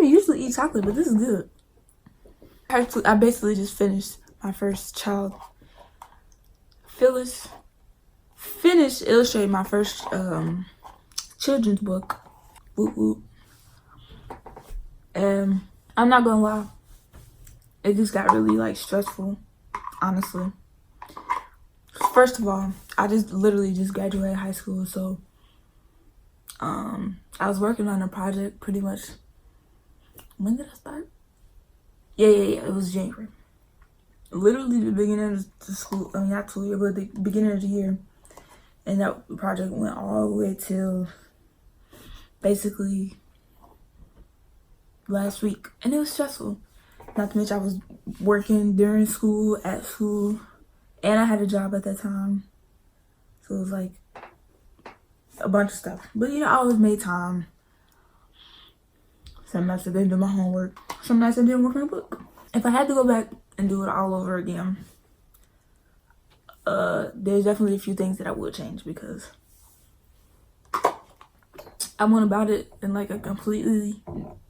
even usually eat chocolate, but this is good. I basically just finished my first child. Finished illustrating my first children's book. Whoop whoop. And I'm not gonna lie, it just got really like stressful, honestly. First of all, I literally just graduated high school, so I was working on a project pretty much. When did I start? Yeah, it was January. Literally the beginning of the school, I mean not school year, but the beginning of the year. And that project went all the way till basically last week. And it was stressful. Not to mention I was working during school, at school, and I had a job at that time. So it was like a bunch of stuff. But you know, I always made time. Some nights I didn't do my homework. Some nights I didn't work on a book. If I had to go back and do it all over again, there's definitely a few things that I would change, because I went about it in like a completely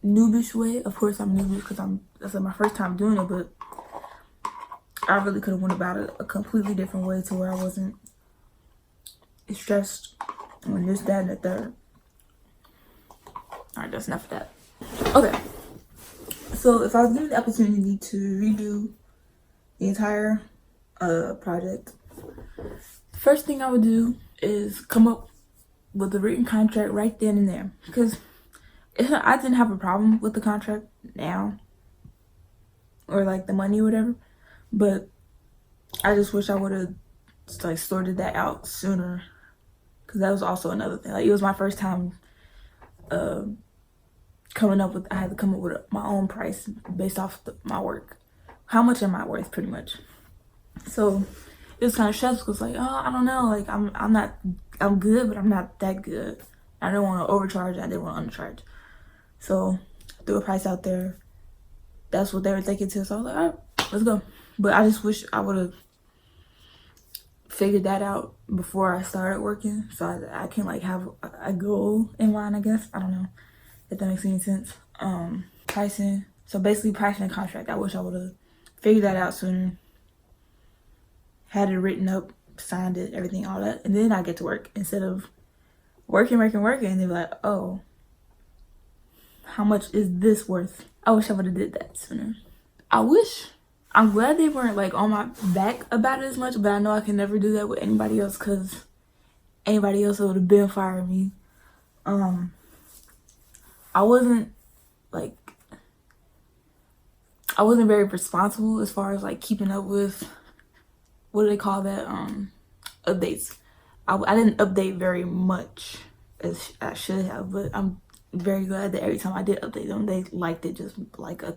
noobish way. Of course I'm noobish because that's like my first time doing it, but I really could have went about it a completely different way to where I wasn't stressed on this, that, and the third. Alright, that's enough of that. Okay, so if I was given the opportunity to redo the entire project, first thing I would do is come up with a written contract right then and there, because I didn't have a problem with the contract now, or like the money or whatever, but I just wish I would have like sorted that out sooner, because that was also another thing. Like, it was my first time I had to come up with my own price based off my work. How much am I worth, pretty much. So it was kind of stressful. It's like, oh, I don't know, like I'm good, but I'm not that good. I didn't want to overcharge, I didn't want to undercharge. So I threw a price out there. That's what they were thinking too. So I was like, all right, let's go. But I just wish I would have figured that out before I started working, so I can like have a goal in mind, I guess. I don't know if that makes any sense. Pricing. So basically pricing and contract. I wish I would have figured that out sooner. Had it written up, signed it, everything, all that. And then I get to work instead of working. And they're like, oh, how much is this worth? I wish I would have did that sooner. I'm glad they weren't like on my back about it as much, but I know I can never do that with anybody else, because anybody else would have been firing me. I wasn't very responsible as far as like keeping up with, what do they call that, updates. I didn't update very much as I should have, but I'm very glad that every time I did update them, they liked it, just like a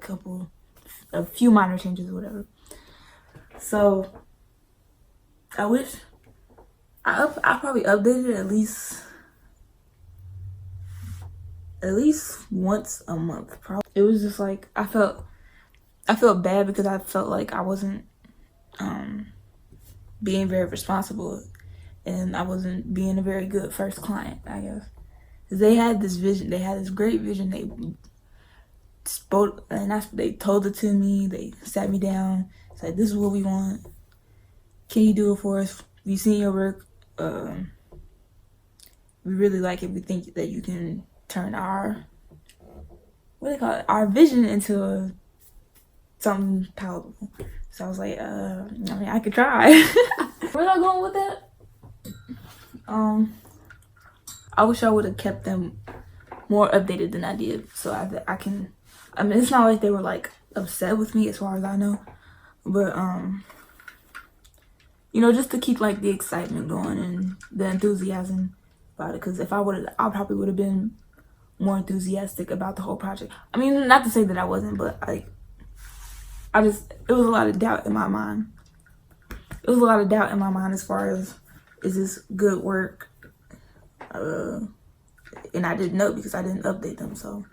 few minor changes or whatever. So I wish I probably updated it at least once a month. Probably. It was just like I felt bad, because I felt like I wasn't being very responsible, and I wasn't being a very good first client, I guess. They had this vision, they had this great vision. They spoke, and they told it to me. They sat me down, said, this is what we want, can you do it for us? We've seen your work, we really like it. We think that you can turn our vision into something palatable. So I was like, I mean, I could try. Where was I going with that? I wish I would have kept them more updated than I did, so I mean, it's not like they were like upset with me as far as I know, but you know, just to keep like the excitement going and the enthusiasm about it, because if I probably would have been more enthusiastic about the whole project. I mean, not to say that I wasn't, but like it was a lot of doubt in my mind. It was a lot of doubt in my mind as far as, is this good work? And I didn't know, because I didn't update them. So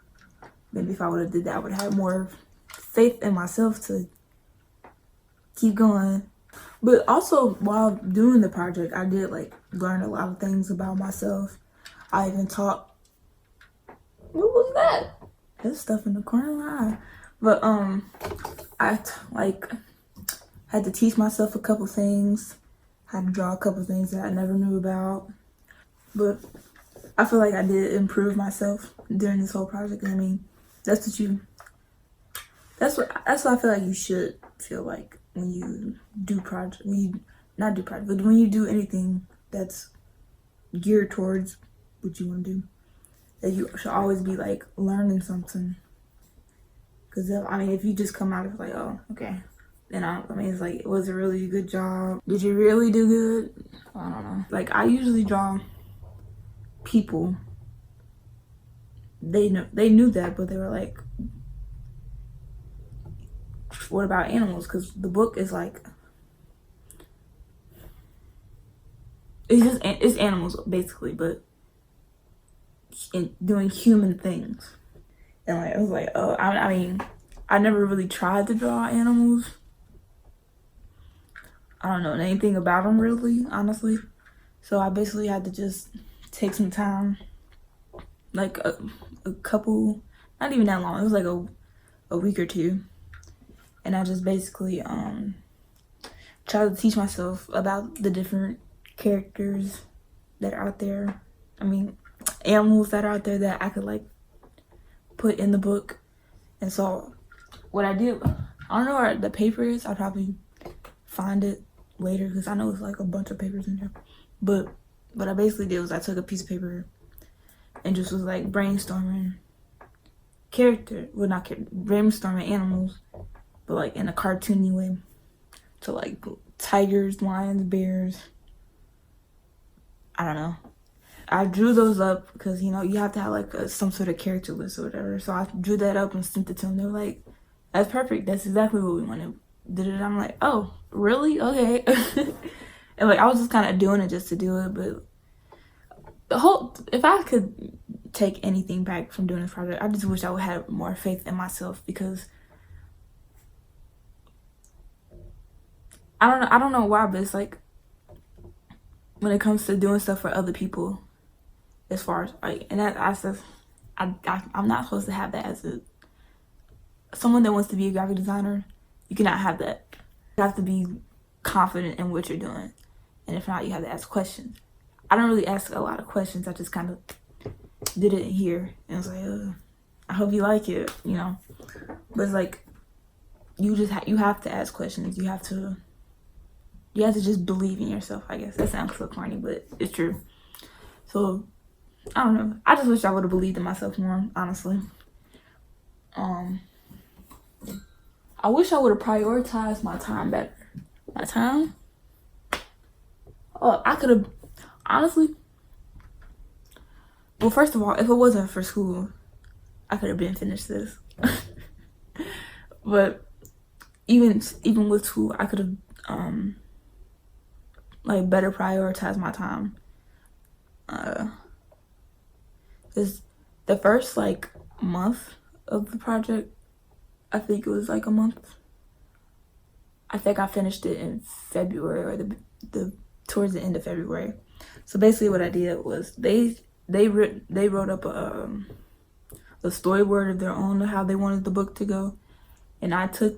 maybe if I would have did that, I would have had more faith in myself to keep going. But also, while doing the project, I did like learn a lot of things about myself. I even taught, what was that? There's stuff in the corner of my eye. But like had to teach myself a couple things, had to draw a couple things that I never knew about. But I feel like I did improve myself during this whole project. I mean, that's what I feel like you should feel like when you do project, but when you do anything that's geared towards what you want to do, that you should always be like learning something. Because I mean, if you just come out of like, oh, okay, then I mean, it's like, was it really a good job? Did you really do good? I don't know. Like, I usually draw people. They knew that, but they were like, what about animals? Because the book is like, it's animals basically, but doing human things. And like, I was like, oh, I mean, I never really tried to draw animals. I don't know anything about them really, honestly. So I basically had to just take some time, like a couple, not even that long. It was like a week or two, and I just basically tried to teach myself about the different characters that are out there. I mean, animals that are out there that I could like put in the book. And so what I did, I don't know where the paper is. I'll probably find it later because I know it's like a bunch of papers in there. But what I basically did was I took a piece of paper and just was like brainstorming brainstorming animals, but like in a cartoony way. So like tigers, lions, bears. I don't know. I drew those up because, you know, you have to have like some sort of character list or whatever. So I drew that up and sent it to them. They were like, that's perfect. That's exactly what we wanted. Did it? I'm like, oh, really? Okay. And like, I was just kind of doing it just to do it. But if I could take anything back from doing this project, I just wish I would have more faith in myself, because I don't know why, but it's like when it comes to doing stuff for other people, as far as like, and that I'm not supposed to have that as someone that wants to be a graphic designer. You cannot have that. You have to be confident in what you're doing, and if not, you have to ask questions. I don't really ask a lot of questions. I just kind of did it here, and it's like, I hope you like it, you know. But it's like you have to ask questions. You have to just believe in yourself. I guess that sounds so corny, but it's true. So I don't know. I just wish I would have believed in myself more, honestly. I wish I would have prioritized my time better. My time? Oh, I could have, honestly. Well, first of all, if it wasn't for school, I could have been finished this. But even with school, I could have like better prioritize my time. Cause the first like month of the project, I think it was like a month. I think I finished it in February, or the towards the end of February. So basically, what I did was they wrote up a storyboard of their own of how they wanted the book to go, and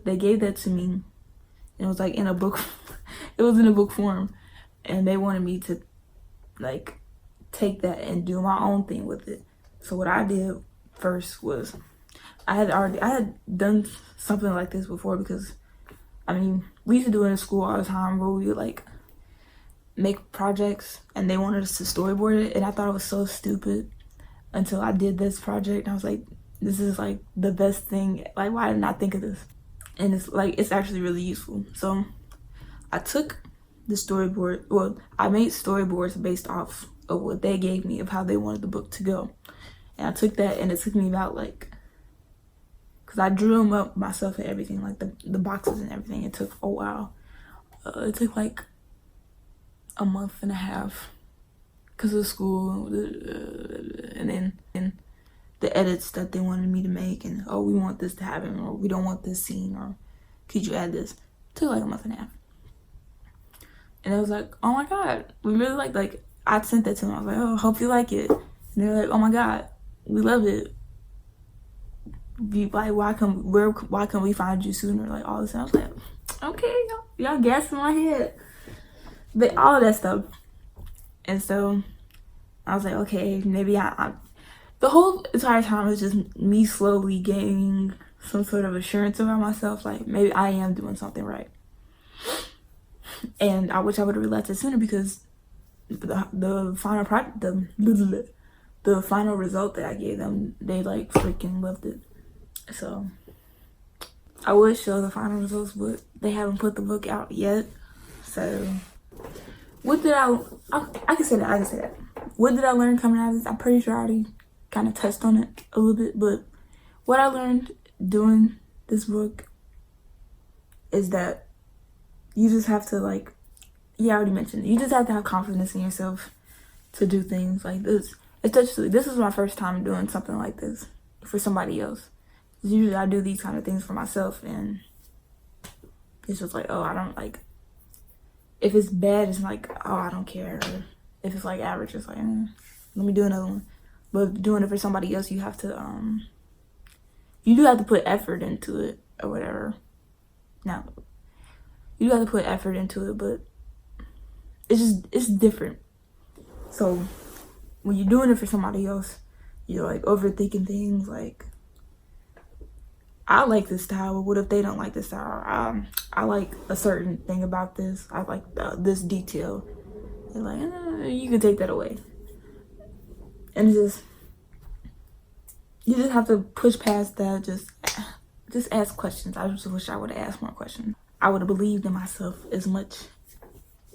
they gave that to me. And it was like in a book. It was in a book form, and they wanted me to like take that and do my own thing with it. So what I did first was I had done something like this before, because I mean, we used to do it in school all the time, where we would like make projects and they wanted us to storyboard it, and I thought it was so stupid until I did this project, and I was like, this is like the best thing. Like, why didn't I think of this? And it's actually really useful. So I took the storyboard, well, I made storyboards based off of what they gave me of how they wanted the book to go. And I took that, and it took me about like, because I drew them up myself and everything, like the boxes and everything. It took a while. It took like a month and a half because of school, and then the edits that they wanted me to make, and oh, we want this to happen, or we don't want this scene, or could you add this? It took like a month and a half. And it was like, oh my god, we really like I sent that to them. I was like, oh, hope you like it. And they were like, oh my god, we love it. be like, why can we find you sooner? Like all this stuff. I was like, okay, y'all gas in my head, but all that stuff. And so I was like, okay, maybe the whole entire time was just me slowly gaining some sort of assurance about myself. Like maybe I am doing something right. And I wish I would have realized it sooner, because the final product, the final result that I gave them, they like freaking loved it. So I would show the final results, but they haven't put the book out yet. So what did I can say that. What did I learn coming out of this? I'm pretty sure I already kind of touched on it a little bit, but what I learned doing this book is that you just have to, like, I already mentioned it. You just have to have confidence in yourself to do things like this. Especially, this is my first time doing something like this for somebody else. Usually I do these kind of things for myself, and it's just like, oh, I don't like, if it's bad, it's like, oh, I don't care. Or if it's like average, it's like, let me do another one. But doing it for somebody else, you have to, you do have to put effort into it or whatever. Now, you do have to put effort into it, but it's different. So when you're doing it for somebody else, you're like overthinking things. Like, I like this style, but what if they don't like this style? I like a certain thing about this. I like this detail. They're like, you can take that away. And it's just, you just have to push past that. Just ask questions. I just wish I would have asked more questions. I would have believed in myself as much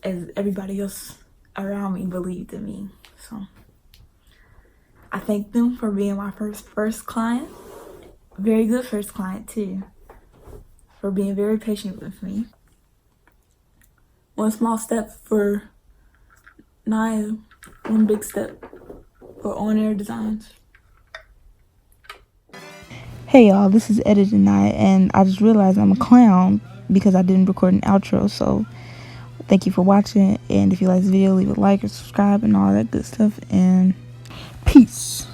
as everybody else around me believed in me. So I thank them for being my first client. Very good first client too. For being very patient with me. One small step for Naya, one big step for On Air Designs. Hey y'all, this is Edited Naya, and I just realized I'm a clown because I didn't record an outro. So thank you for watching, and if you like this video, leave a like or subscribe and all that good stuff, and peace.